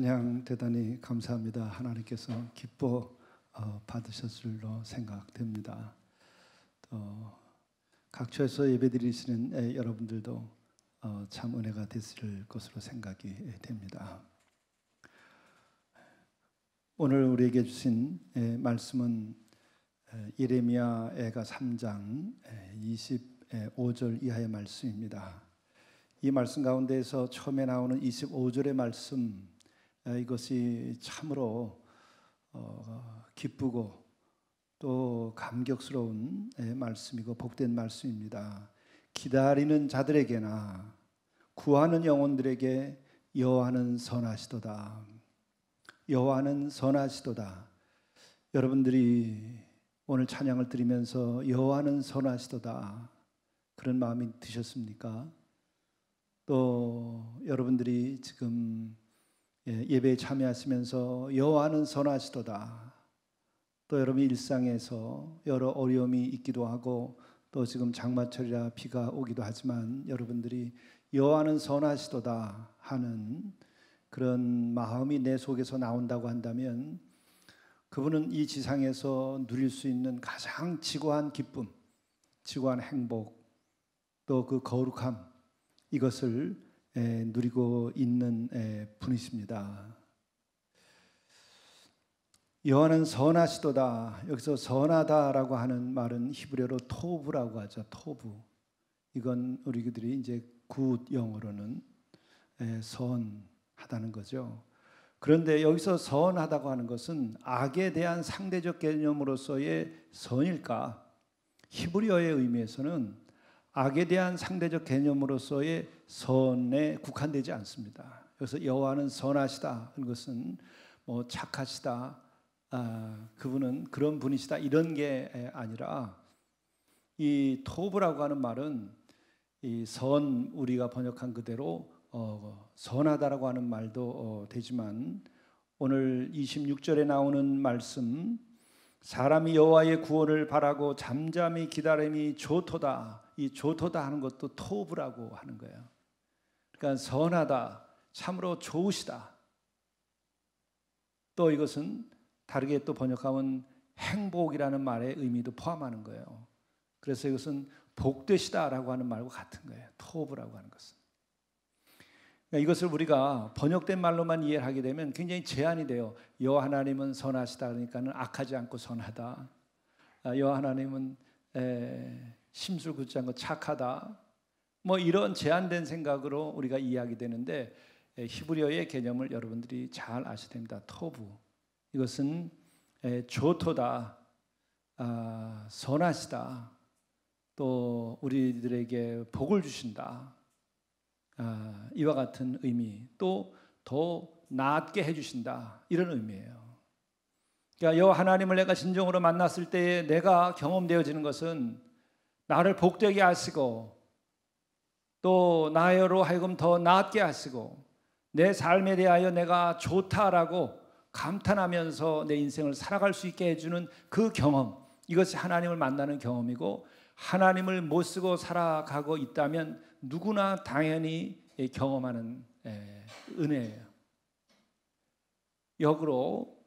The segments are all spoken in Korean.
찬양 대단히 감사합니다. 하나님께서 기뻐 받으셨을 줄로 생각됩니다. 또 각처에서 예배드리시는 여러분들도 참 은혜가 됐을 것으로 생각이 됩니다. 오늘 우리에게 주신 말씀은 예레미야가 3장 25절 이하의 말씀입니다. 이 말씀 가운데에서 처음에 나오는 25절의 말씀, 이것이 참으로 기쁘고 또 감격스러운 말씀이고 복된 말씀입니다. 기다리는 자들에게나 구하는 영혼들에게 여호와는 선하시도다. 여호와는 선하시도다. 여러분들이 오늘 찬양을 드리면서 여호와는 선하시도다 그런 마음이 드셨습니까? 또 여러분들이 지금 예배에 참여하시면서 여호와는 선하시도다. 또 여러분 일상에서 여러 어려움이 있기도 하고 또 지금 장마철이라 비가 오기도 하지만 여러분들이 여호와는 선하시도다 하는 그런 마음이 내 속에서 나온다고 한다면 그분은 이 지상에서 누릴 수 있는 가장 지고한 기쁨, 지고한 행복, 또 그 거룩함, 이것을 누리고 있는 분이십니다. 여호와는 선하시도다. 여기서 선하다라고 하는 말은 히브리어로 토브라고 하죠. 토브. 이건 우리들이 이제 굿 영어로는 선하다는 거죠. 그런데 여기서 선하다고 하는 것은 악에 대한 상대적 개념으로서의 선일까? 히브리어의 의미에서는 악에 대한 상대적 개념으로서의 선에 국한되지 않습니다. 그래서 여호와는 선하시다 하는 것은 뭐 착하시다, 그분은 그런 분이시다 이런 게 아니라 이 토브라고 하는 말은 이 선 우리가 번역한 그대로 선하다라고 하는 말도 되지만 오늘 26절에 나오는 말씀 사람이 여호와의 구원을 바라고 잠잠히 기다림이 좋도다. 이 좋도다 하는 것도 토브라고 하는 거예요. 그러니까 선하다, 참으로 좋으시다. 또 이것은 다르게 또 번역하면 행복이라는 말의 의미도 포함하는 거예요. 그래서 이것은 복되시다라고 하는 말과 같은 거예요. 토브라고 하는 것은. 그러니까 이것을 우리가 번역된 말로만 이해를 하게 되면 굉장히 제한이 돼요. 여호와 하나님은 선하시다 그러니까는 악하지 않고 선하다. 여호와 하나님은 심술 굳지 않고 착하다. 뭐 이런 제한된 생각으로 우리가 이해하게 되는데 히브리어의 개념을 여러분들이 잘 아셔야 됩니다. 토브. 이것은 좋도다, 선하시다, 또 우리들에게 복을 주신다. 이와 같은 의미, 또 더 낫게 해주신다 이런 의미예요. 그러니까 여호와 하나님을 내가 진정으로 만났을 때에 내가 경험되어지는 것은 나를 복되게 하시고 또 나로 하여금 더 낫게 하시고 내 삶에 대하여 내가 좋다라고 감탄하면서 내 인생을 살아갈 수 있게 해주는 그 경험, 이것이 하나님을 만나는 경험이고 하나님을 못 쓰고 살아가고 있다면 누구나 당연히 경험하는 은혜예요. 역으로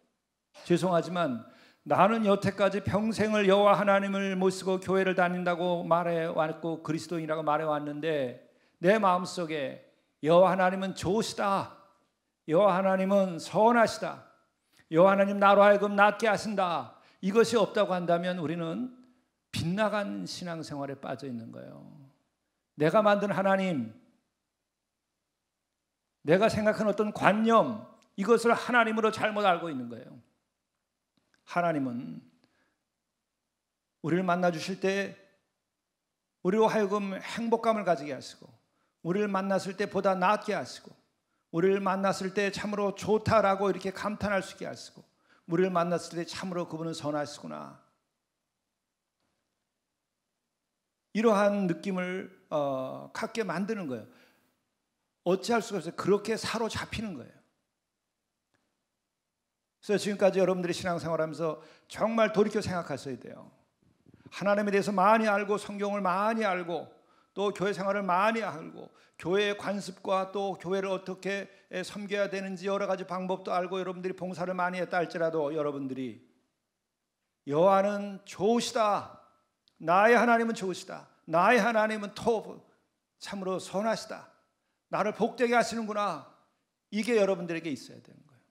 죄송하지만 나는 여태까지 평생을 여호와 하나님을 못 쓰고 교회를 다닌다고 말해왔고 그리스도인이라고 말해왔는데 내 마음속에 여호와 하나님은 좋으시다, 여호와 하나님은 선하시다, 여호와 하나님 나로 하여금 낫게 하신다, 이것이 없다고 한다면 우리는 빗나간 신앙생활에 빠져 있는 거예요. 내가 만든 하나님, 내가 생각하는 어떤 관념, 이것을 하나님으로 잘못 알고 있는 거예요. 하나님은 우리를 만나 주실 때 우리로 하여금 행복감을 가지게 하시고 우리를 만났을 때 보다 낫게 하시고 우리를 만났을 때 참으로 좋다라고 이렇게 감탄할 수 있게 하시고 우리를 만났을 때 참으로 그분은 선하시구나, 이러한 느낌을 갖게 만드는 거예요. 어찌할 수가 없어요. 그렇게 사로잡히는 거예요. 그래서 지금까지 여러분들이 신앙생활하면서 정말 돌이켜 생각하셔야 돼요. 하나님에 대해서 많이 알고 성경을 많이 알고 또 교회 생활을 많이 하고 교회의 관습과 또 교회를 어떻게 섬겨야 되는지 여러 가지 방법도 알고 여러분들이 봉사를 많이 했다 할지라도 여러분들이 여호와는 좋으시다, 나의 하나님은 좋으시다, 나의 하나님은 토브, 참으로 선하시다, 나를 복되게 하시는구나, 이게 여러분들에게 있어야 되는 거예요.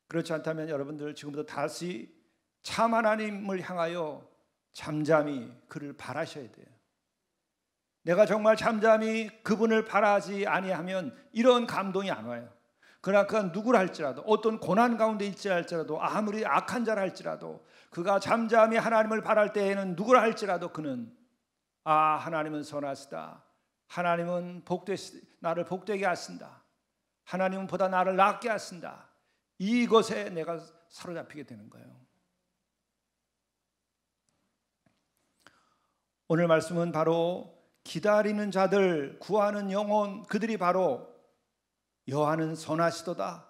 그렇지 않다면 여러분들 지금부터 다시 참 하나님을 향하여 잠잠히 그를 바라셔야 돼요. 내가 정말 잠잠히 그분을 바라지 아니하면 이런 감동이 안 와요. 그러나 그가 누구를 할지라도, 어떤 고난 가운데 있지 할지라도, 아무리 악한 자라 할지라도, 그가 잠잠히 하나님을 바랄 때에는 누구를 할지라도 그는 하나님은 선하시다, 하나님은 나를 복되게 하신다, 하나님은 보다 나를 낫게 하신다, 이것에 내가 사로잡히게 되는 거예요. 오늘 말씀은 바로 기다리는 자들, 구하는 영혼, 그들이 바로 여호와는 선하시도다,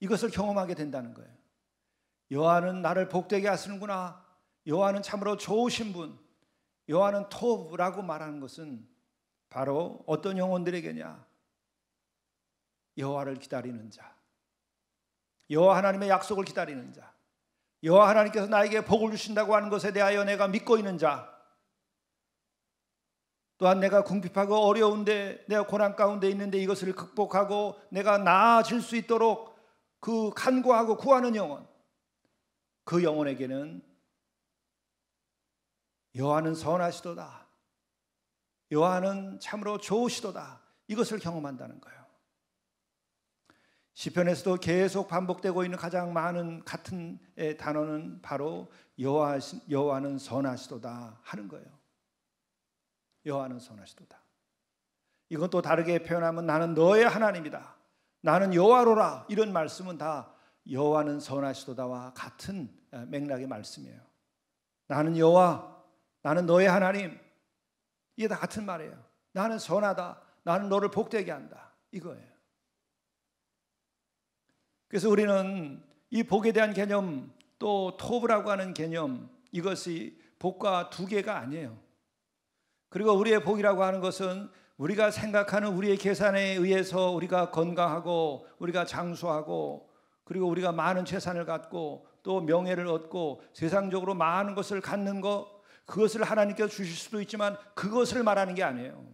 이것을 경험하게 된다는 거예요. 여호와는 나를 복되게 하시는구나, 여호와는 참으로 좋으신 분, 여호와는 톱라고 말하는 것은 바로 어떤 영혼들에게냐? 여호와를 기다리는 자, 여호와 하나님의 약속을 기다리는 자, 여호와 하나님께서 나에게 복을 주신다고 하는 것에 대하여 내가 믿고 있는 자, 또한 내가 궁핍하고 어려운데, 내가 고난 가운데 있는데 이것을 극복하고 내가 나아질 수 있도록 그 간구하고 구하는 영혼, 그 영혼에게는 여호와는 선하시도다, 여호와는 참으로 좋으시도다, 이것을 경험한다는 거예요. 시편에서도 계속 반복되고 있는 가장 많은 같은 단어는 바로 여호와는 선하시도다 하는 거예요. 여호와는 선하시도다. 이건 또 다르게 표현하면 나는 너의 하나님이다, 나는 여호와로라, 이런 말씀은 다 여호와는 선하시도다와 같은 맥락의 말씀이에요. 나는 여호와, 나는 너의 하나님, 이게 다 같은 말이에요. 나는 선하다, 나는 너를 복되게 한다, 이거예요. 그래서 우리는 이 복에 대한 개념, 또 토브라고 하는 개념, 이것이 복과 두 개가 아니에요. 그리고 우리의 복이라고 하는 것은 우리가 생각하는 우리의 계산에 의해서 우리가 건강하고 우리가 장수하고 그리고 우리가 많은 재산을 갖고 또 명예를 얻고 세상적으로 많은 것을 갖는 것, 그것을 하나님께서 주실 수도 있지만 그것을 말하는 게 아니에요.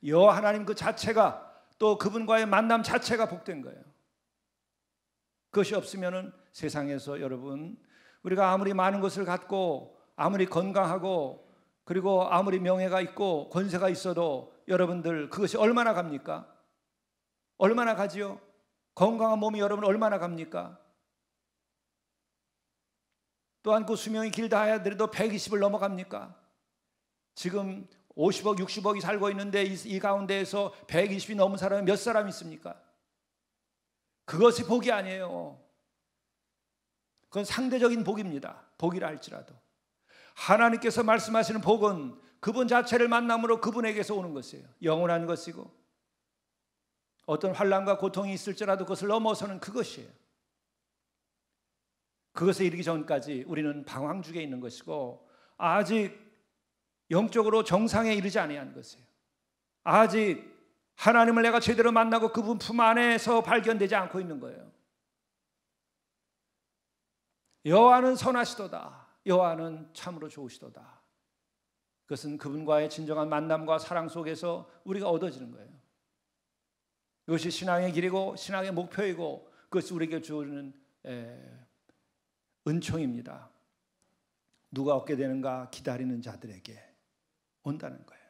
여호와 하나님 그 자체가, 또 그분과의 만남 자체가 복된 거예요. 그것이 없으면은 세상에서 여러분, 우리가 아무리 많은 것을 갖고 아무리 건강하고 그리고 아무리 명예가 있고 권세가 있어도 여러분들 그것이 얼마나 갑니까? 얼마나 가지요? 건강한 몸이 여러분 얼마나 갑니까? 또한 그 수명이 길다 하더라도 120을 넘어갑니까? 지금 50억, 60억이 살고 있는데 이 가운데에서 120이 넘은 사람이 몇 사람 있습니까? 그것이 복이 아니에요. 그건 상대적인 복입니다. 복이라 할지라도 하나님께서 말씀하시는 복은 그분 자체를 만남으로 그분에게서 오는 것이에요. 영원한 것이고 어떤 환난과 고통이 있을지라도 그것을 넘어서는 그것이에요. 그것에 이르기 전까지 우리는 방황중에 있는 것이고 아직 영적으로 정상에 이르지 아니한 것이에요. 아직 하나님을 내가 제대로 만나고 그분 품 안에서 발견되지 않고 있는 거예요. 여호와는 선하시도다, 여호와는 참으로 좋으시도다. 그것은 그분과의 진정한 만남과 사랑 속에서 우리가 얻어지는 거예요. 이것이 신앙의 길이고 신앙의 목표이고 그것이 우리에게 주는 은총입니다. 누가 얻게 되는가? 기다리는 자들에게 온다는 거예요.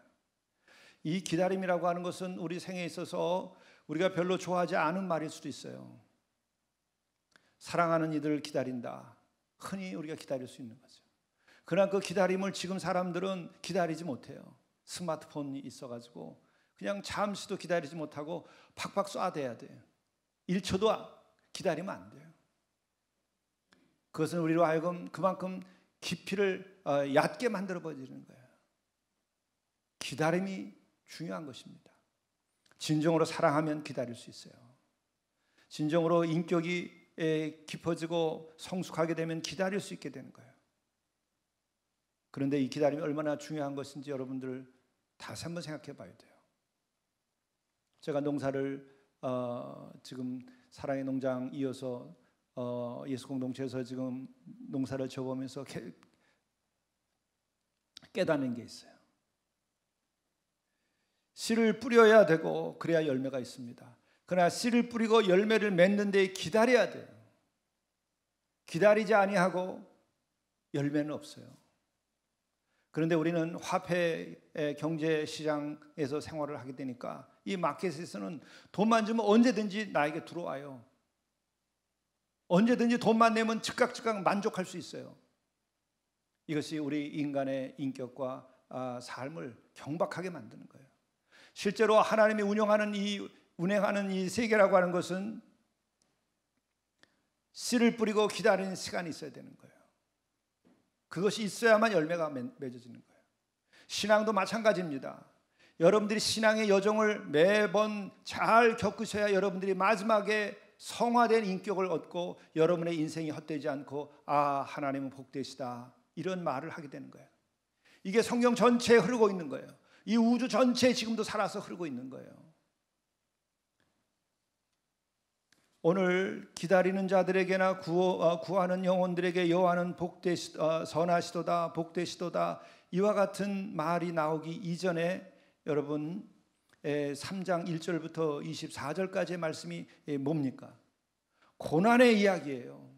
이 기다림이라고 하는 것은 우리 생에 있어서 우리가 별로 좋아하지 않은 말일 수도 있어요. 사랑하는 이들을 기다린다, 흔히 우리가 기다릴 수 있는 거죠. 그러나 그 기다림을 지금 사람들은 기다리지 못해요. 스마트폰이 있어가지고 그냥 잠시도 기다리지 못하고 팍팍 쏴대야 돼요. 1초도 기다리면 안 돼요. 그것은 우리로 하여금 그만큼 깊이를 얕게 만들어 버리는 거예요. 기다림이 중요한 것입니다. 진정으로 사랑하면 기다릴 수 있어요. 진정으로 인격이 깊어지고 성숙하게 되면 기다릴 수 있게 되는 거예요. 그런데 이 기다림이 얼마나 중요한 것인지 여러분들 다시 한번 생각해 봐야 돼요. 제가 농사를 지금 사랑의 농장 이어서 예수 공동체에서 지금 농사를 접으면서 깨닫는 게 있어요. 씨를 뿌려야 되고 그래야 열매가 있습니다. 그러나 씨를 뿌리고 열매를 맺는 데 기다려야 돼요. 기다리지 아니하고 열매는 없어요. 그런데 우리는 화폐 경제 시장에서 생활을 하게 되니까 이 마켓에서는 돈만 주면 언제든지 나에게 들어와요. 언제든지 돈만 내면 즉각 만족할 수 있어요. 이것이 우리 인간의 인격과 삶을 경박하게 만드는 거예요. 실제로 하나님이 운행하는 이 세계라고 하는 것은 씨를 뿌리고 기다리는 시간이 있어야 되는 거예요. 그것이 있어야만 열매가 맺어지는 거예요. 신앙도 마찬가지입니다. 여러분들이 신앙의 여정을 매번 잘 겪으셔야 여러분들이 마지막에 성화된 인격을 얻고 여러분의 인생이 헛되지 않고 하나님은 복되시다 이런 말을 하게 되는 거예요. 이게 성경 전체에 흐르고 있는 거예요. 이 우주 전체에 지금도 살아서 흐르고 있는 거예요. 오늘 기다리는 자들에게나 구하는 영혼들에게 여호와는 선하시도다 복되시도다 이와 같은 말이 나오기 이전에 여러분 3장 1절부터 24절까지의 말씀이 뭡니까? 고난의 이야기예요.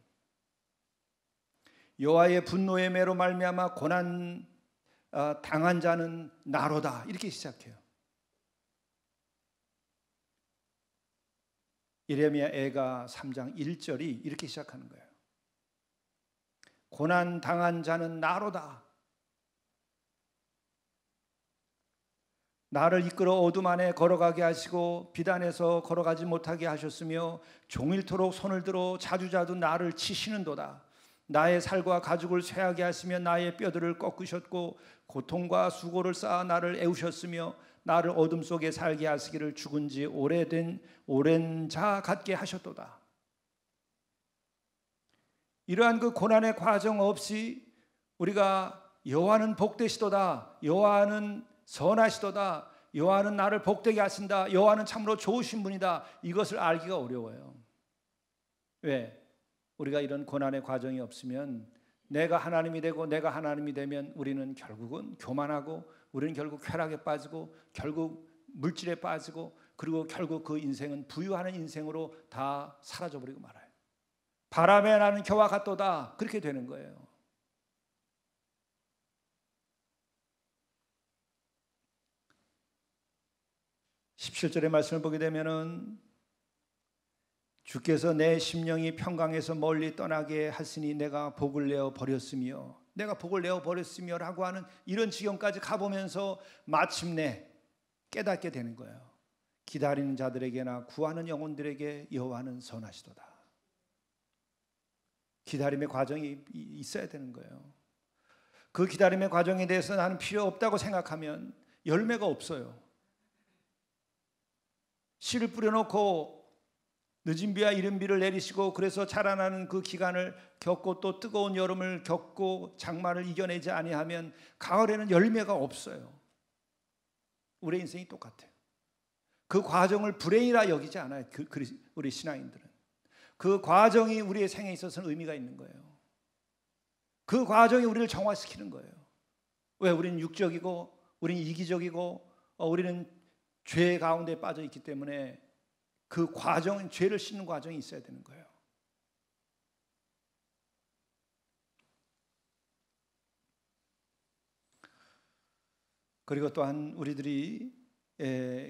여호와의 분노의 매로 말미암아 고난 당한 자는 나로다 이렇게 시작해요. 예레미야 애가 3장 1절이 이렇게 시작하는 거예요. 고난 당한 자는 나로다. 나를 이끌어 어둠 안에 걸어가게 하시고 빛 안에서 걸어가지 못하게 하셨으며 종일토록 손을 들어 자주자주 나를 치시는도다. 나의 살과 가죽을 쇠하게 하시며 나의 뼈들을 꺾으셨고 고통과 수고를 쌓아 나를 애우셨으며 나를 어둠 속에 살게 하시기를 죽은 지 오랜 자 같게 하셨도다. 이러한 그 고난의 과정 없이 우리가 여호와는 복되시도다, 여호와는 선하시도다, 여호와는 나를 복되게 하신다, 여호와는 참으로 좋으신 분이다, 이것을 알기가 어려워요. 왜? 우리가 이런 고난의 과정이 없으면 내가 하나님이 되고 내가 하나님이 되면 우리는 결국은 교만하고 우리는 결국 쾌락에 빠지고 결국 물질에 빠지고 그리고 결국 그 인생은 부유하는 인생으로 다 사라져버리고 말아요. 바람에 나는 겨와 같도다 그렇게 되는 거예요. (17절의) 말씀을 보게 되면은 주께서 내 심령이 평강에서 멀리 떠나게 하시니 내가 복을 내어 버렸으며 라고 하는 이런 지경까지 가보면서 마침내 깨닫게 되는 거예요. 기다리는 자들에게나 구하는 영혼들에게 여호와는 선하시도다. 기다림의 과정이 있어야 되는 거예요. 그 기다림의 과정에 대해서 나는 필요 없다고 생각하면 열매가 없어요. 씨를 뿌려놓고 늦은 비와 이른 비를 내리시고 그래서 자라나는 그 기간을 겪고 또 뜨거운 여름을 겪고 장마를 이겨내지 아니하면 가을에는 열매가 없어요. 우리 인생이 똑같아요. 그 과정을 불행이라 여기지 않아요. 우리 신앙인들은 그 과정이 우리의 생에 있어서는 의미가 있는 거예요. 그 과정이 우리를 정화시키는 거예요. 왜? 우리는 육적이고 우리는 이기적이고 우리는 죄 가운데 빠져 있기 때문에 그 과정, 죄를 씻는 과정이 있어야 되는 거예요. 그리고 또한 우리들이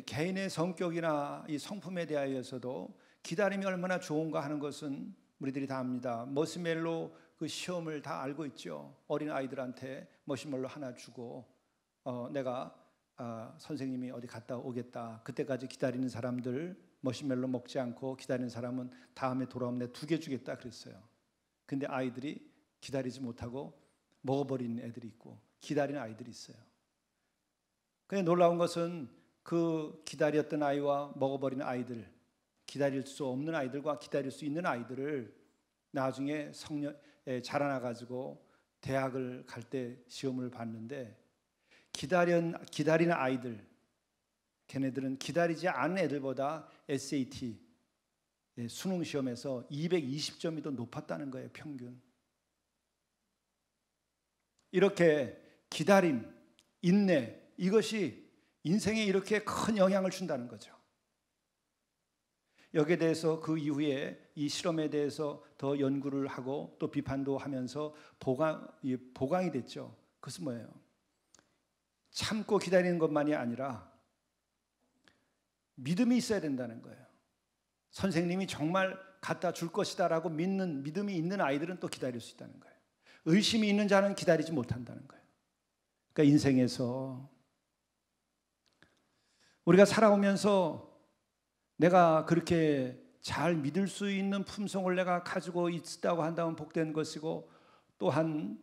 개인의 성격이나 이 성품에 대하여서도 기다림이 얼마나 좋은가 하는 것은 우리들이 다 압니다. 머시멜로 그 시험을 다 알고 있죠. 어린 아이들한테 머시멜로 하나 주고 내가 선생님이 어디 갔다 오겠다. 그때까지 기다리는 사람들 머시멜로 먹지 않고 기다리는 사람은 다음에 돌아오면 내가 2개 주겠다 그랬어요. 근데 아이들이 기다리지 못하고 먹어버리는 애들이 있고 기다리는 아이들이 있어요. 근데 놀라운 것은 그 기다렸던 아이와 먹어버리는 아이들, 기다릴 수 없는 아이들과 기다릴 수 있는 아이들을 나중에 자라나가지고 대학을 갈 때 시험을 봤는데 기다리는 아이들, 걔네들은 기다리지 않은 애들보다 SAT 수능 시험에서 220점이 더 높았다는 거예요, 평균. 이렇게 기다림, 인내, 이것이 인생에 이렇게 큰 영향을 준다는 거죠. 여기에 대해서 그 이후에 이 실험에 대해서 더 연구를 하고 또 비판도 하면서 보강이 됐죠. 그것은 뭐예요? 참고 기다리는 것만이 아니라 믿음이 있어야 된다는 거예요. 선생님이 정말 갖다 줄 것이다라고 믿는 믿음이 있는 아이들은 또 기다릴 수 있다는 거예요. 의심이 있는 자는 기다리지 못한다는 거예요. 그러니까 인생에서 우리가 살아오면서 내가 그렇게 잘 믿을 수 있는 품성을 내가 가지고 있다고 한다면 복된 것이고, 또한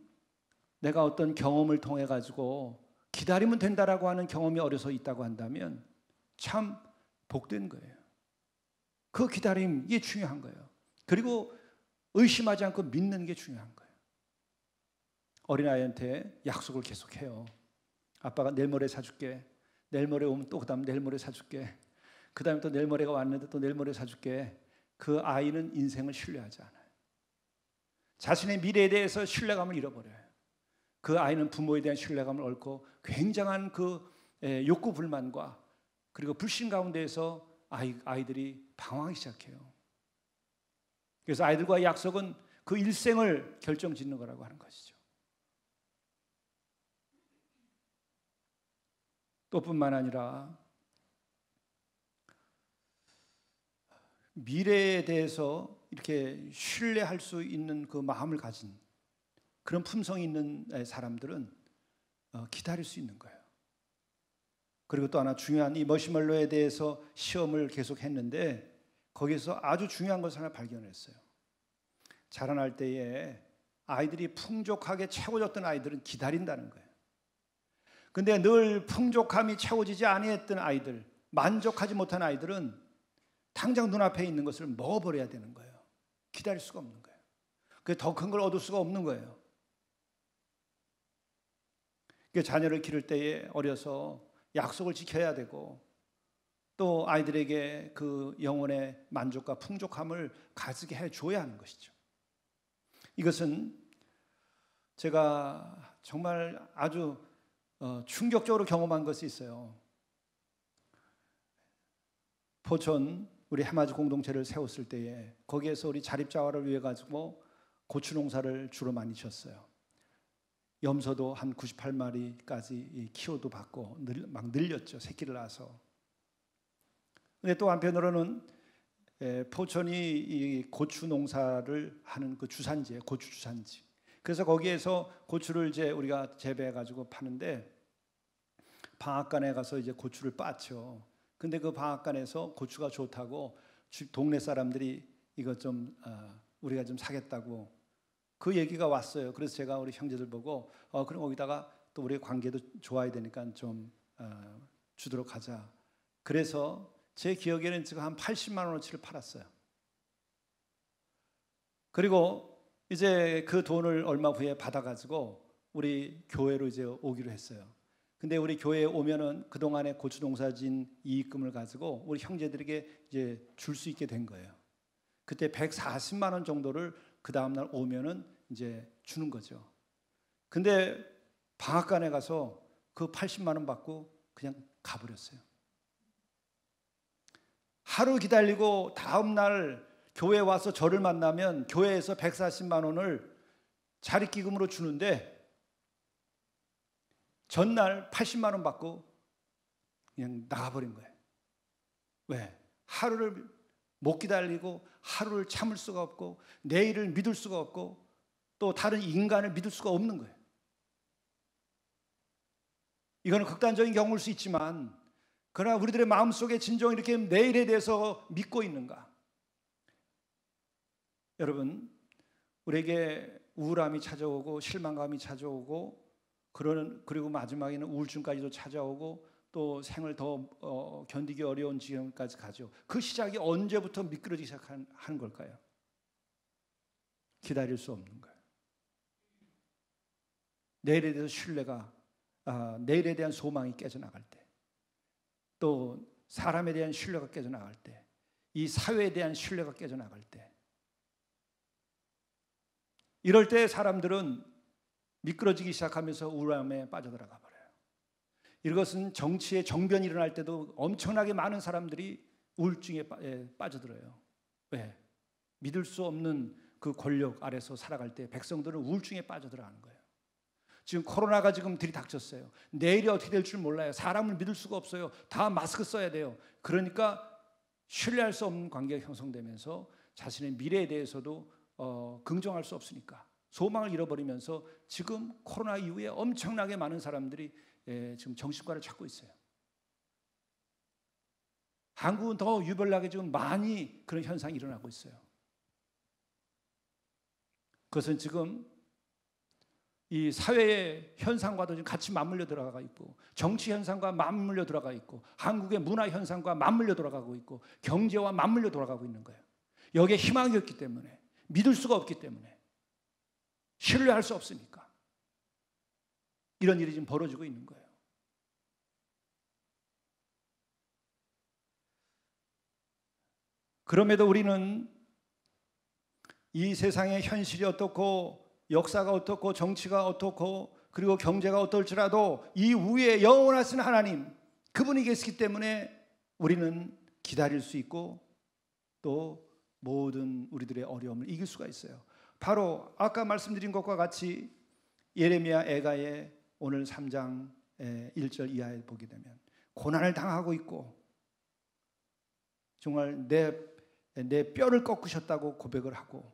내가 어떤 경험을 통해 가지고 기다리면 된다라고 하는 경험이 어려서 있다고 한다면 참 복된 거예요. 그 기다림, 이게 중요한 거예요. 그리고 의심하지 않고 믿는 게 중요한 거예요. 어린아이한테 약속을 계속해요. 아빠가 내일 모레 사줄게. 내일 모레 오면 또 그다음 내일 모레 사줄게. 그 다음에 또 내일 모레가 왔는데 또 내일 모레 사줄게. 그 아이는 인생을 신뢰하지 않아요. 자신의 미래에 대해서 신뢰감을 잃어버려요. 그 아이는 부모에 대한 신뢰감을 잃고 굉장한 그 욕구 불만과 그리고 불신 가운데에서 아이들이 방황하기 시작해요. 그래서 아이들과의 약속은 그 일생을 결정짓는 거라고 하는 것이죠. 또 뿐만 아니라 미래에 대해서 이렇게 신뢰할 수 있는 그 마음을 가진 그런 품성이 있는 사람들은 기다릴 수 있는 거예요. 그리고 또 하나 중요한, 이 머시멀로에 대해서 시험을 계속 했는데 거기서 아주 중요한 것을 하나 발견했어요. 자라날 때에 아이들이 풍족하게 채워졌던 아이들은 기다린다는 거예요. 근데 늘 풍족함이 채워지지 아니했던 아이들, 만족하지 못한 아이들은 당장 눈앞에 있는 것을 먹어버려야 되는 거예요. 기다릴 수가 없는 거예요. 그래서 더 큰 걸 얻을 수가 없는 거예요. 자녀를 기를 때에 어려서 약속을 지켜야 되고, 또 아이들에게 그 영혼의 만족과 풍족함을 가지게 해줘야 하는 것이죠. 이것은 제가 정말 아주 충격적으로 경험한 것이 있어요. 포천 우리 해맞이 공동체를 세웠을 때에 거기에서 우리 자립자활을 위해 가지고 고추 농사를 주로 많이 지었어요. 염소도 한 98마리까지 키워도 받고 막 늘렸죠. 새끼를 낳아서. 근데 또 한편으로는 포천이 이 고추 농사를 하는 그 주산지예요. 고추 주산지. 그래서 거기에서 고추를 이제 우리가 재배해 가지고 파는데 방앗간에 가서 이제 고추를 빻죠. 근데 그 방앗간에서 고추가 좋다고 동네 사람들이 이것 좀 우리가 좀 사겠다고 그 얘기가 왔어요. 그래서 제가 우리 형제들 보고 그럼 거기다가 또 우리의 관계도 좋아야 되니까 좀 주도록 하자. 그래서 제 기억에는 지금 한 80만 원어치를 팔았어요. 그리고 이제 그 돈을 얼마 후에 받아가지고 우리 교회로 이제 오기로 했어요. 근데 우리 교회에 오면은 그동안에 고추 농사진 이익금을 가지고 우리 형제들에게 이제 줄 수 있게 된 거예요. 그때 140만 원 정도를 그 다음날 오면은 이제 주는 거죠. 근데 방앗간에 가서 그 80만 원 받고 그냥 가버렸어요. 하루 기다리고 다음날 교회에 와서 저를 만나면 교회에서 140만 원을 자립기금으로 주는데 전날 80만 원 받고 그냥 나가버린 거예요. 왜? 하루를 못 기다리고 하루를 참을 수가 없고 내일을 믿을 수가 없고 또 다른 인간을 믿을 수가 없는 거예요. 이거는 극단적인 경우일 수 있지만 그러나 우리들의 마음속에 진정 이렇게 내일에 대해서 믿고 있는가? 여러분, 우리에게 우울함이 찾아오고 실망감이 찾아오고 그리고 마지막에는 우울증까지도 찾아오고 또 생을 더 견디기 어려운 지경까지 가죠. 그 시작이 언제부터 미끄러지기 시작하는 걸까요? 기다릴 수 없는 거예요. 내일에 대해서 내일에 대한 소망이 깨져나갈 때, 또 사람에 대한 신뢰가 깨져나갈 때, 이 사회에 대한 신뢰가 깨져나갈 때, 이럴 때 사람들은 미끄러지기 시작하면서 우울함에 빠져들어가 버려요. 이것은 정치의 정변이 일어날 때도 엄청나게 많은 사람들이 우울증에 빠져들어요. 왜? 믿을 수 없는 그 권력 아래서 살아갈 때 백성들은 우울증에 빠져들어가는 거예요. 지금 코로나가 지금 들이닥쳤어요. 내일이 어떻게 될 줄 몰라요. 사람을 믿을 수가 없어요. 다 마스크 써야 돼요. 그러니까 신뢰할 수 없는 관계가 형성되면서 자신의 미래에 대해서도 긍정할 수 없으니까 소망을 잃어버리면서 지금 코로나 이후에 엄청나게 많은 사람들이 지금 정신과를 찾고 있어요. 한국은 더 유별나게 지금 많이 그런 현상이 일어나고 있어요. 그것은 지금 이 사회의 현상과도 지금 같이 맞물려 들어가 있고, 정치 현상과 맞물려 들어가 있고, 한국의 문화 현상과 맞물려 들어가고 있고, 경제와 맞물려 돌아가고 있는 거예요. 여기에 희망이 없기 때문에, 믿을 수가 없기 때문에, 신뢰할 수 없으니까 이런 일이 지금 벌어지고 있는 거예요. 그럼에도 우리는 이 세상의 현실이 어떻고, 역사가 어떻고, 정치가 어떻고, 그리고 경제가 어떨지라도 이 위에 영원하신 하나님, 그분이 계시기 때문에 우리는 기다릴 수 있고 또 모든 우리들의 어려움을 이길 수가 있어요. 바로 아까 말씀드린 것과 같이 예레미야 애가의 오늘 3장 1절 이하에 보게 되면, 고난을 당하고 있고 정말 내 뼈를 꺾으셨다고 고백을 하고,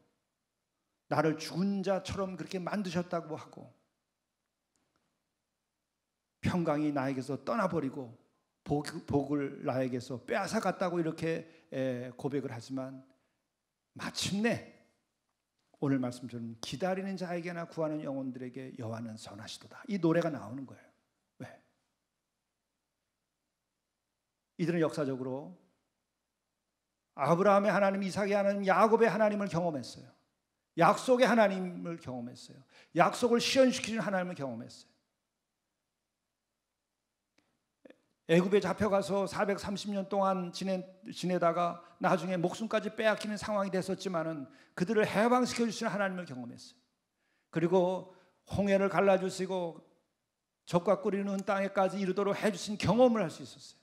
나를 죽은 자처럼 그렇게 만드셨다고 하고, 평강이 나에게서 떠나버리고 복을 나에게서 빼앗아갔다고 이렇게 고백을 하지만, 마침내 오늘 말씀처럼 기다리는 자에게나 구하는 영혼들에게 여호와는 선하시도다, 이 노래가 나오는 거예요. 왜? 이들은 역사적으로 아브라함의 하나님, 이삭의 하나님, 야곱의 하나님을 경험했어요. 약속의 하나님을 경험했어요. 약속을 실현시키는 하나님을 경험했어요. 애굽에 잡혀가서 430년 동안 지내다가 나중에 목숨까지 빼앗기는 상황이 됐었지만은 그들을 해방시켜 주시는 하나님을 경험했어요. 그리고 홍해를 갈라주시고 젖과 꿀이 흐르는 땅에까지 이르도록 해주신 경험을 할 수 있었어요.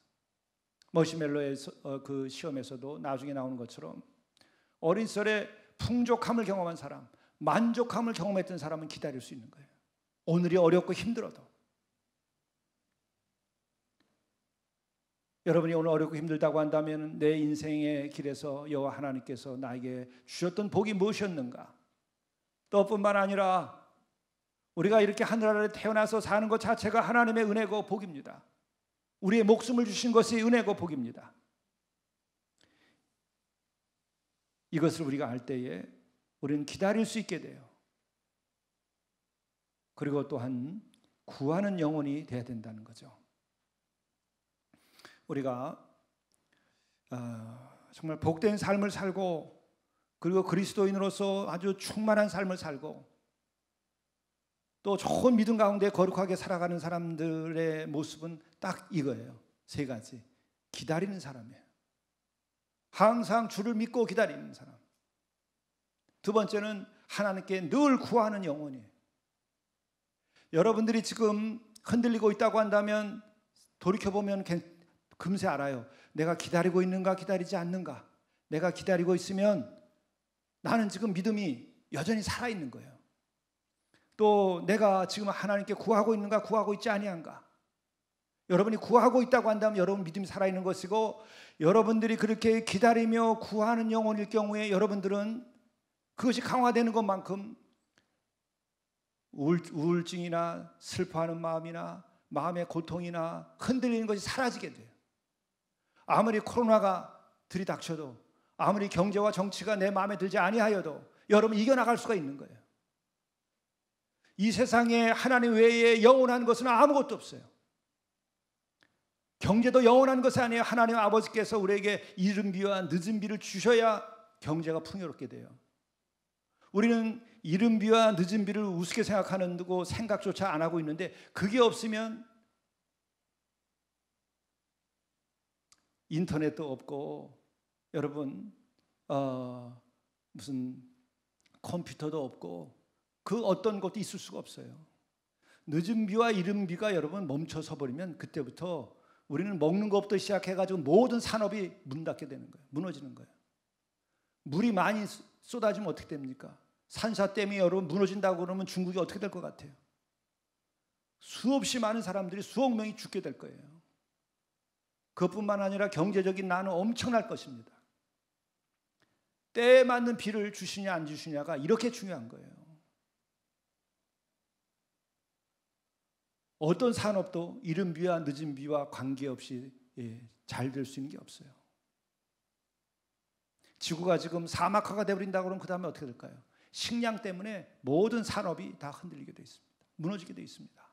머시멜로의 그 시험에서도 나중에 나오는 것처럼 어린 시절에 풍족함을 경험한 사람, 만족함을 경험했던 사람은 기다릴 수 있는 거예요. 오늘이 어렵고 힘들어도. 여러분이 오늘 어렵고 힘들다고 한다면 내 인생의 길에서 여호와 하나님께서 나에게 주셨던 복이 무엇이었는가? 또뿐만 아니라 우리가 이렇게 하늘 아래 태어나서 사는 것 자체가 하나님의 은혜고 복입니다. 우리의 목숨을 주신 것이 은혜고 복입니다. 이것을 우리가 알 때에 우리는 기다릴 수 있게 돼요. 그리고 또한 구하는 영혼이 되어야 된다는 거죠. 우리가 정말 복된 삶을 살고, 그리고 그리스도인으로서 아주 충만한 삶을 살고, 또 좋은 믿음 가운데 거룩하게 살아가는 사람들의 모습은 딱 이거예요. 세 가지. 기다리는 사람이에요. 항상 주를 믿고 기다리는 사람. 두 번째는 하나님께 늘 구하는 영혼이에요. 여러분들이 지금 흔들리고 있다고 한다면 돌이켜보면 금세 알아요. 내가 기다리고 있는가 기다리지 않는가. 내가 기다리고 있으면 나는 지금 믿음이 여전히 살아있는 거예요. 또 내가 지금 하나님께 구하고 있는가 구하고 있지 아니한가. 여러분이 구하고 있다고 한다면 여러분 믿음이 살아있는 것이고, 여러분들이 그렇게 기다리며 구하는 영혼일 경우에 여러분들은 그것이 강화되는 것만큼 우울증이나 슬퍼하는 마음이나 마음의 고통이나 흔들리는 것이 사라지게 돼요. 아무리 코로나가 들이닥쳐도, 아무리 경제와 정치가 내 마음에 들지 아니하여도 여러분 이겨나갈 수가 있는 거예요. 이 세상에 하나님 외에 영원한 것은 아무것도 없어요. 경제도 영원한 것이 아니에요. 하나님 아버지께서 우리에게 이른 비와 늦은 비를 주셔야 경제가 풍요롭게 돼요. 우리는 이른 비와 늦은 비를 우습게 생각하는 거 생각조차 안 하고 있는데, 그게 없으면 인터넷도 없고 여러분 무슨 컴퓨터도 없고 그 어떤 것도 있을 수가 없어요. 늦은 비와 이른 비가 여러분 멈춰서 버리면 그때부터 우리는 먹는 것부터 시작해가지고 모든 산업이 문 닫게 되는 거예요. 무너지는 거예요. 물이 많이 쏟아지면 어떻게 됩니까? 산사댐이 여러분 무너진다고 그러면 중국이 어떻게 될 것 같아요? 수없이 많은 사람들이 수억 명이 죽게 될 거예요. 그것뿐만 아니라 경제적인 난은 엄청날 것입니다. 때에 맞는 비를 주시냐 안 주시냐가 이렇게 중요한 거예요. 어떤 산업도 이른 비와 늦은 비와 관계없이 잘 될 수 있는 게 없어요. 지구가 지금 사막화가 되어버린다고 그러면 그 다음에 어떻게 될까요? 식량 때문에 모든 산업이 다 흔들리게 되어 있습니다. 무너지게 되어 있습니다.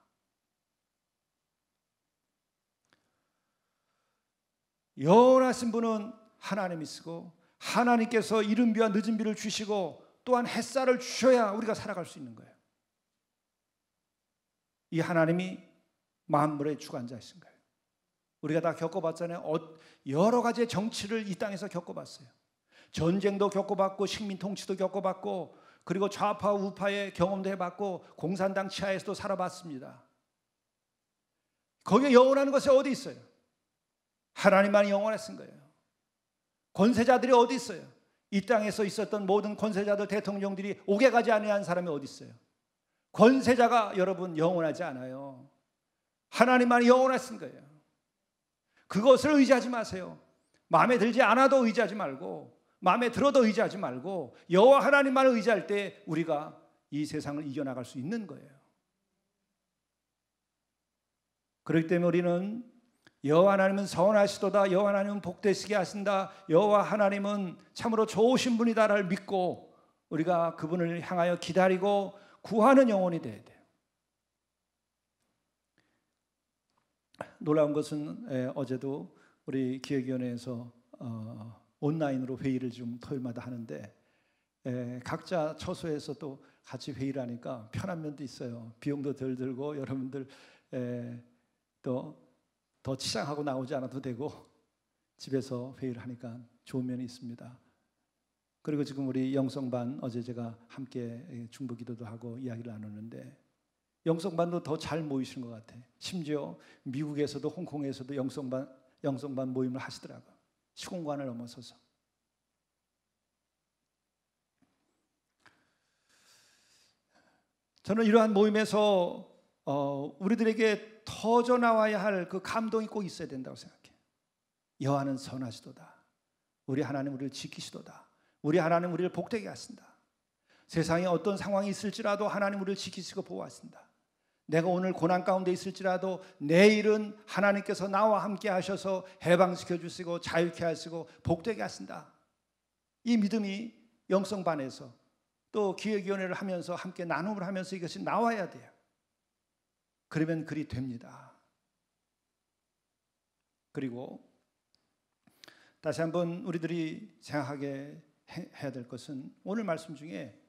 영원하신 분은 하나님이시고 하나님께서 이른 비와 늦은 비를 주시고 또한 햇살을 주셔야 우리가 살아갈 수 있는 거예요. 이 하나님이 만물의 주관자이신 거예요. 우리가 다 겪어봤잖아요. 여러 가지의 정치를 이 땅에서 겪어봤어요. 전쟁도 겪어봤고 식민 통치도 겪어봤고 그리고 좌파 우파의 경험도 해봤고 공산당 치하에서도 살아봤습니다. 거기에 영원한 것이 어디 있어요? 하나님만이 영원하신 거예요. 권세자들이 어디 있어요? 이 땅에서 있었던 모든 권세자들 대통령들이 옥에 가지 아니한 사람이 어디 있어요? 권세자가 여러분 영원하지 않아요. 하나님만이 영원하신 거예요. 그것을 의지하지 마세요. 마음에 들지 않아도 의지하지 말고 마음에 들어도 의지하지 말고 여호와 하나님만을 의지할 때 우리가 이 세상을 이겨나갈 수 있는 거예요. 그렇기 때문에 우리는 여호와 하나님은 선하시도다, 여호와 하나님은 복되시게 하신다, 여호와 하나님은 참으로 좋으신 분이다를 믿고 우리가 그분을 향하여 기다리고 구하는 영혼이 되어야 돼요. 놀라운 것은 어제도 우리 기획위원회에서 온라인으로 회의를 좀 토요일마다 하는데 각자 처소에서 또 같이 회의를 하니까 편한 면도 있어요. 비용도 덜 들고 여러분들 또 더 치장하고 나오지 않아도 되고 집에서 회의를 하니까 좋은 면이 있습니다. 그리고 지금 우리 영성반 어제 제가 함께 중보기도도 하고 이야기를 나누는데 영성반도 더 잘 모이시는 것 같아요. 심지어 미국에서도 홍콩에서도 영성반 모임을 하시더라고요. 시공간을 넘어서서. 저는 이러한 모임에서 우리들에게 터져 나와야 할 그 감동이 꼭 있어야 된다고 생각해요. 여호와는 선하시도다. 우리 하나님 우리를 지키시도다. 우리 하나님 우리를 복되게 하신다. 세상에 어떤 상황이 있을지라도 하나님 우리를 지키시고 보호하신다. 내가 오늘 고난 가운데 있을지라도 내일은 하나님께서 나와 함께 하셔서 해방시켜 주시고 자유케 하시고 복되게 하신다. 이 믿음이 영성반에서 또 기획위원회를 하면서 함께 나눔을 하면서 이것이 나와야 돼요. 그러면 그리 됩니다. 그리고 다시 한번 우리들이 생각하게 해야 될 것은 오늘 말씀 중에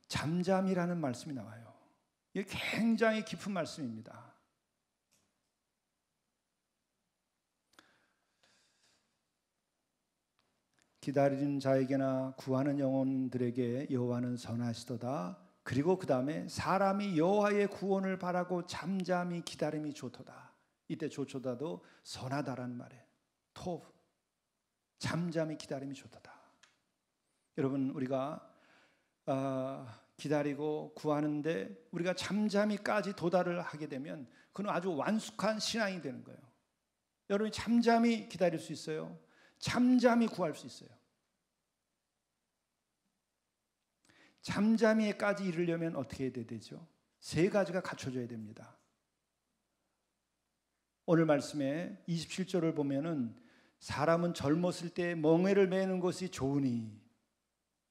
잠잠이라는 말씀이 나와요. 이게 굉장히 깊은 말씀입니다. 기다리는 자에게나 구하는 영혼들에게 여호와는 선하시도다. 그리고 그 다음에 사람이 여호와의 구원을 바라고 잠잠히 기다림이 좋도다. 이때 좋도다도 선하다라는 말이에요. 토브, 잠잠히 기다림이 좋도다. 여러분 우리가 기다리고 구하는데 우리가 잠잠히까지 도달을 하게 되면 그건 아주 완숙한 신앙이 되는 거예요. 여러분이 잠잠히 기다릴 수 있어요. 잠잠히 구할 수 있어요. 잠잠히까지 이르려면 어떻게 해야 되죠? 세 가지가 갖춰져야 됩니다. 오늘 말씀에 27절을 보면은 사람은 젊었을 때 멍에를 메는 것이 좋으니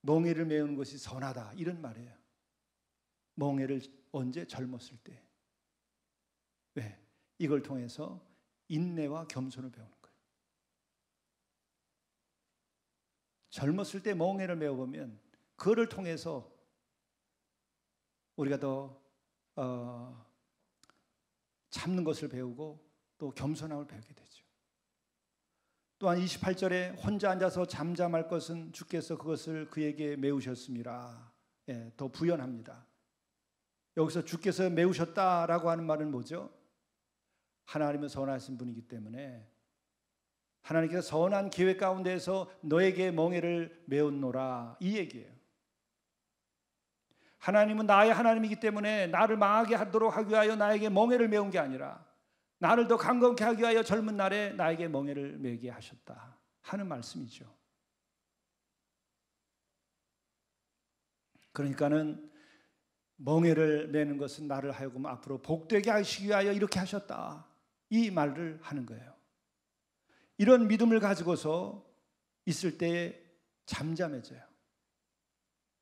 멍에를 메우는 것이 선하다 이런 말이에요. 멍에를 언제? 젊었을 때. 왜? 이걸 통해서 인내와 겸손을 배우는 거예요. 젊었을 때 멍에를 메워보면 그거를 통해서 우리가 더 참는 것을 배우고 또 겸손함을 배우게 되죠. 또한 28절에 혼자 앉아서 잠잠할 것은 주께서 그것을 그에게 메우셨습니다. 예, 더 부연합니다. 여기서 주께서 메우셨다라고 하는 말은 뭐죠? 하나님은 선하신 분이기 때문에 하나님께서 선한 계획 가운데에서 너에게 멍에를 메웠노라, 이 얘기예요. 하나님은 나의 하나님이기 때문에 나를 망하게 하도록 하기 위하여 나에게 멍에를 메운 게 아니라 나를 더 강건케 하기 위하여 젊은 날에 나에게 멍에를 메게 하셨다 하는 말씀이죠. 그러니까는 멍에를 메는 것은 나를 하여금 앞으로 복되게 하시기 위하여 이렇게 하셨다, 이 말을 하는 거예요. 이런 믿음을 가지고서 있을 때에 잠잠해져요.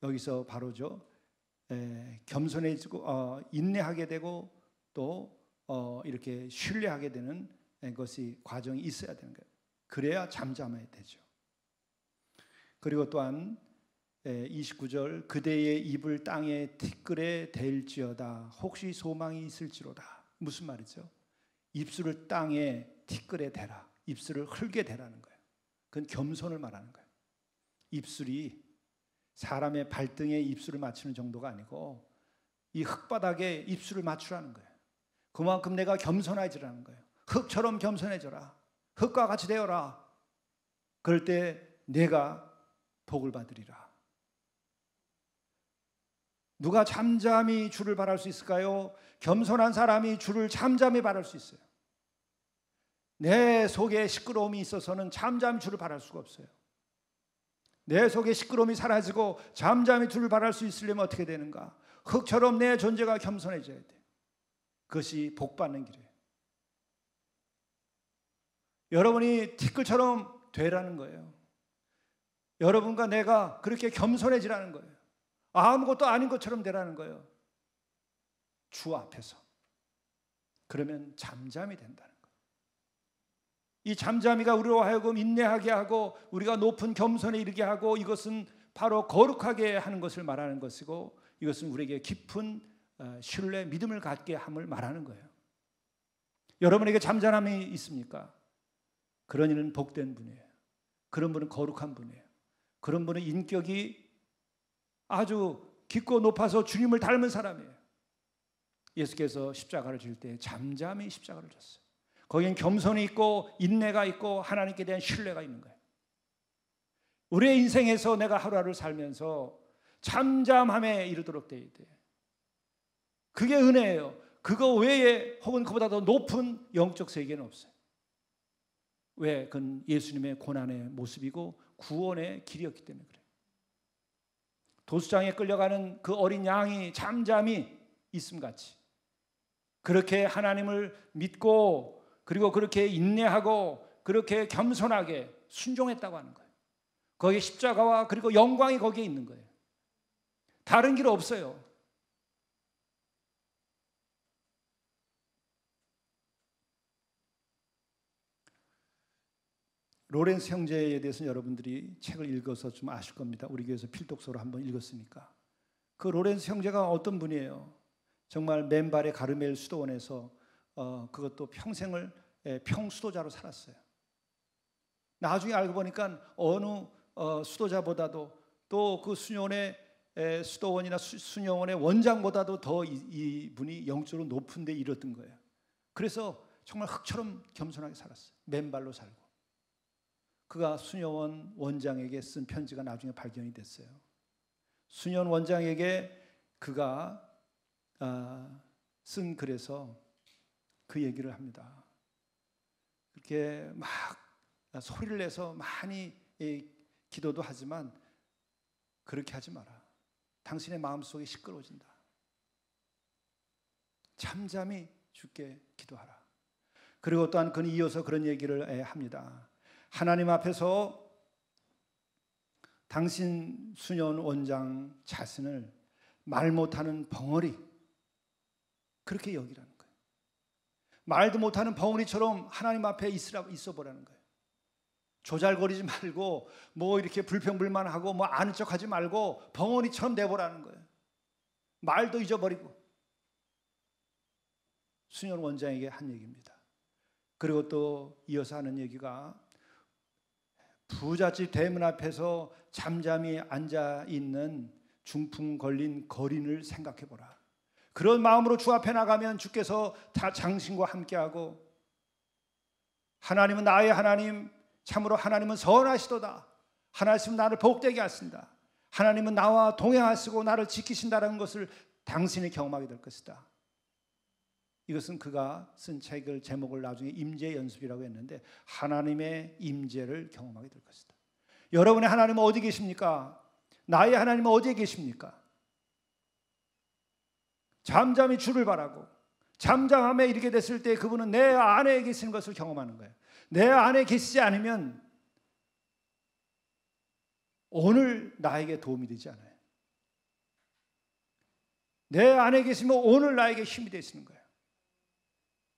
여기서 바로죠, 겸손해지고 인내하게 되고 또 이렇게 신뢰하게 되는 것이 과정이 있어야 되는 거예요. 그래야 잠잠해야 되죠. 그리고 또한 29절, 그대의 입을 땅에 티끌에 댈지어다 혹시 소망이 있을지로다. 무슨 말이죠? 입술을 땅에 티끌에 대라, 입술을 흙에 대라는 거예요. 그건 겸손을 말하는 거예요. 입술이 사람의 발등에 입술을 맞추는 정도가 아니고 이 흙바닥에 입술을 맞추라는 거예요. 그만큼 내가 겸손해지라는 거예요. 흙처럼 겸손해져라, 흙과 같이 되어라. 그럴 때 내가 복을 받으리라. 누가 잠잠히 주를 바랄 수 있을까요? 겸손한 사람이 주를 잠잠히 바랄 수 있어요. 내 속에 시끄러움이 있어서는 잠잠히 주를 바랄 수가 없어요. 내 속에 시끄러움이 사라지고 잠잠히 주를 바랄 수 있으려면 어떻게 되는가? 흙처럼 내 존재가 겸손해져야 돼. 그것이 복받는 길이에요. 여러분이 티끌처럼 되라는 거예요. 여러분과 내가 그렇게 겸손해지라는 거예요. 아무것도 아닌 것처럼 되라는 거예요. 주 앞에서. 그러면 잠잠이 된다는 거예요. 이 잠잠이가 우리로 하여금 인내하게 하고 우리가 높은 겸손에 이르게 하고, 이것은 바로 거룩하게 하는 것을 말하는 것이고, 이것은 우리에게 깊은 신뢰, 믿음을 갖게 함을 말하는 거예요. 여러분에게 잠잠함이 있습니까? 그런 이는 복된 분이에요. 그런 분은 거룩한 분이에요. 그런 분은 인격이 아주 깊고 높아서 주님을 닮은 사람이에요. 예수께서 십자가를 질 때 잠잠히 십자가를 졌어요. 거기엔 겸손이 있고 인내가 있고 하나님께 대한 신뢰가 있는 거예요. 우리의 인생에서 내가 하루하루 살면서 잠잠함에 이르도록 되어야 돼요. 그게 은혜예요. 그거 외에 혹은 그보다 더 높은 영적 세계는 없어요. 왜? 그건 예수님의 고난의 모습이고 구원의 길이었기 때문에 그래요. 도수장에 끌려가는 그 어린 양이 잠잠히 있음같이 그렇게 하나님을 믿고 그리고 그렇게 인내하고 그렇게 겸손하게 순종했다고 하는 거예요. 거기에 십자가와 그리고 영광이 거기에 있는 거예요. 다른 길 없어요. 로렌스 형제에 대해서는 여러분들이 책을 읽어서 좀 아실 겁니다. 우리 교회에서 필독서로 한번 읽었으니까. 그 로렌스 형제가 어떤 분이에요? 정말 맨발의 가르멜 수도원에서 그것도 평생을 평수도자로 살았어요. 나중에 알고 보니까 어느 수도자보다도 또 그 수녀원의 수도원이나 수녀원의 원장보다도 더 이분이 영적으로 높은 데 이르렀던 거예요. 그래서 정말 흙처럼 겸손하게 살았어요. 맨발로 살고. 그가 수녀원 원장에게 쓴 편지가 나중에 발견이 됐어요. 수녀원 원장에게 그가 쓴 글에서 그 얘기를 합니다. 이렇게 막 소리를 내서 많이 기도도 하지만 그렇게 하지 마라. 당신의 마음속이 시끄러워진다. 잠잠히 주께 기도하라. 그리고 또한 그는 이어서 그런 얘기를 합니다. 하나님 앞에서 당신 수녀원 원장 자신을 말 못하는 벙어리, 그렇게 여기라는 거예요. 말도 못하는 벙어리처럼 하나님 앞에 있어 보라는 거예요. 조잘거리지 말고 뭐 이렇게 불평불만하고 뭐 아는 척하지 말고 벙어리처럼 내보라는 거예요. 말도 잊어버리고 수녀 원장에게 한 얘기입니다. 그리고 또 이어서 하는 얘기가 부잣집 대문 앞에서 잠잠히 앉아있는 중풍 걸린 거린을 생각해보라. 그런 마음으로 주 앞에 나가면 주께서 다 당신과 함께하고, 하나님은 나의 하나님, 참으로 하나님은 선하시도다. 하나님은 나를 복되게 하신다. 하나님은 나와 동행하시고 나를 지키신다는 것을 당신이 경험하게 될 것이다. 이것은 그가 쓴 책을 제목을 나중에 임재 연습이라고 했는데, 하나님의 임재를 경험하게 될 것이다. 여러분의 하나님은 어디 계십니까? 나의 하나님은 어디에 계십니까? 잠잠히 주를 바라고 잠잠함에 이르게 됐을 때 그분은 내 안에 계시는 것을 경험하는 거예요. 내 안에 계시지 않으면 오늘 나에게 도움이 되지 않아요. 내 안에 계시면 오늘 나에게 힘이 되시는 거예요.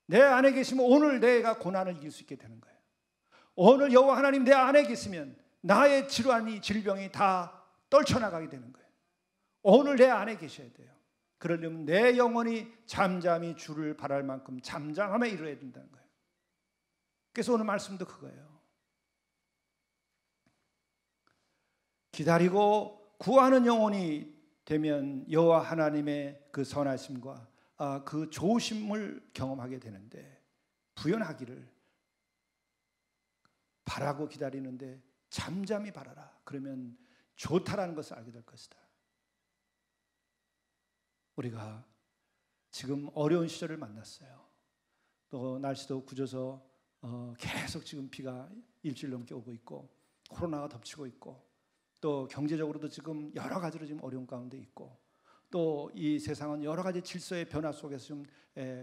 내 안에 계시면 오늘 내가 고난을 이길 수 있게 되는 거예요. 오늘 여호와 하나님 내 안에 계시면 나의 질병이 다 떨쳐나가게 되는 거예요. 오늘 내 안에 계셔야 돼요. 그러려면 내 영혼이 잠잠히 주를 바랄 만큼 잠잠함에 이르러야 된다는 거예요. 그래서 오늘 말씀도 그거예요. 기다리고 구하는 영혼이 되면 여호와 하나님의 그 선하심과 그 좋으심을 경험하게 되는데, 부연하기를 바라고 기다리는데 잠잠히 바라라. 그러면 좋다라는 것을 알게 될 것이다. 우리가 지금 어려운 시절을 만났어요. 또 날씨도 굳어서 계속 지금 비가 일주일 넘게 오고 있고, 코로나가 덮치고 있고, 또 경제적으로도 지금 여러 가지로 지금 어려운 가운데 있고, 또 이 세상은 여러 가지 질서의 변화 속에서 좀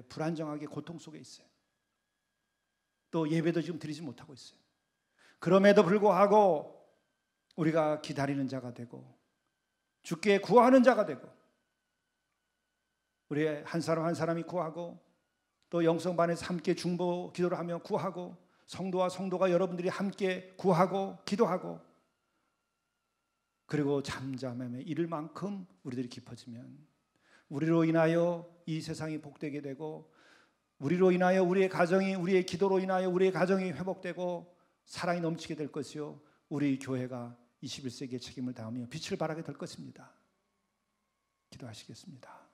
불안정하게 고통 속에 있어요. 또 예배도 지금 드리지 못하고 있어요. 그럼에도 불구하고 우리가 기다리는 자가 되고 주께 구하는 자가 되고, 우리 한 사람 한 사람이 구하고, 또 영성반에서 함께 중보 기도를 하며 구하고, 성도와 성도가 여러분들이 함께 구하고 기도하고, 그리고 잠잠함에 이를 만큼 우리들이 깊어지면 우리로 인하여 이 세상이 복되게 되고, 우리로 인하여 우리의 가정이, 우리의 기도로 인하여 우리의 가정이 회복되고 사랑이 넘치게 될 것이요, 우리 교회가 21세기의 책임을 다하며 빛을 발하게 될 것입니다. 기도하시겠습니다.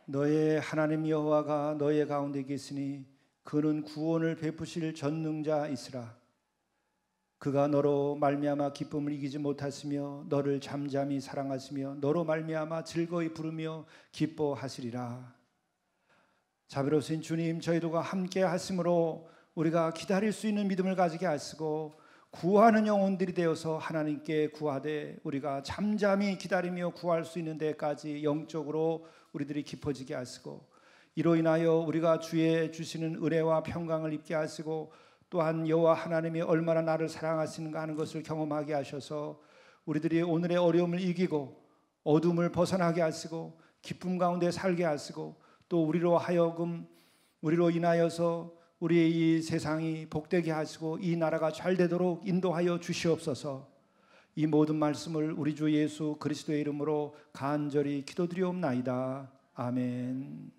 너의 하나님 여호와가 너의 가운데 계시니 그는 구원을 베푸실 전능자이시라. 그가 너로 말미암아 기쁨을 이기지 못하시며 너를 잠잠히 사랑하시며 너로 말미암아 즐거이 부르며 기뻐하시리라. 자비로우신 주님, 저희들과 함께 하심으로 우리가 기다릴 수 있는 믿음을 가지게 하시고, 구하는 영혼들이 되어서 하나님께 구하되 우리가 잠잠히 기다리며 구할 수 있는 데까지 영적으로 우리들이 깊어지게 하시고, 이로 인하여 우리가 주의 주시는 은혜와 평강을 입게 하시고, 또한 여호와 하나님이 얼마나 나를 사랑하시는가 하는 것을 경험하게 하셔서 우리들이 오늘의 어려움을 이기고 어둠을 벗어나게 하시고 기쁨 가운데 살게 하시고, 또 우리로 인하여서 우리의 이 세상이 복되게 하시고 이 나라가 잘 되도록 인도하여 주시옵소서. 이 모든 말씀을 우리 주 예수 그리스도의 이름으로 간절히 기도드리옵나이다. 아멘.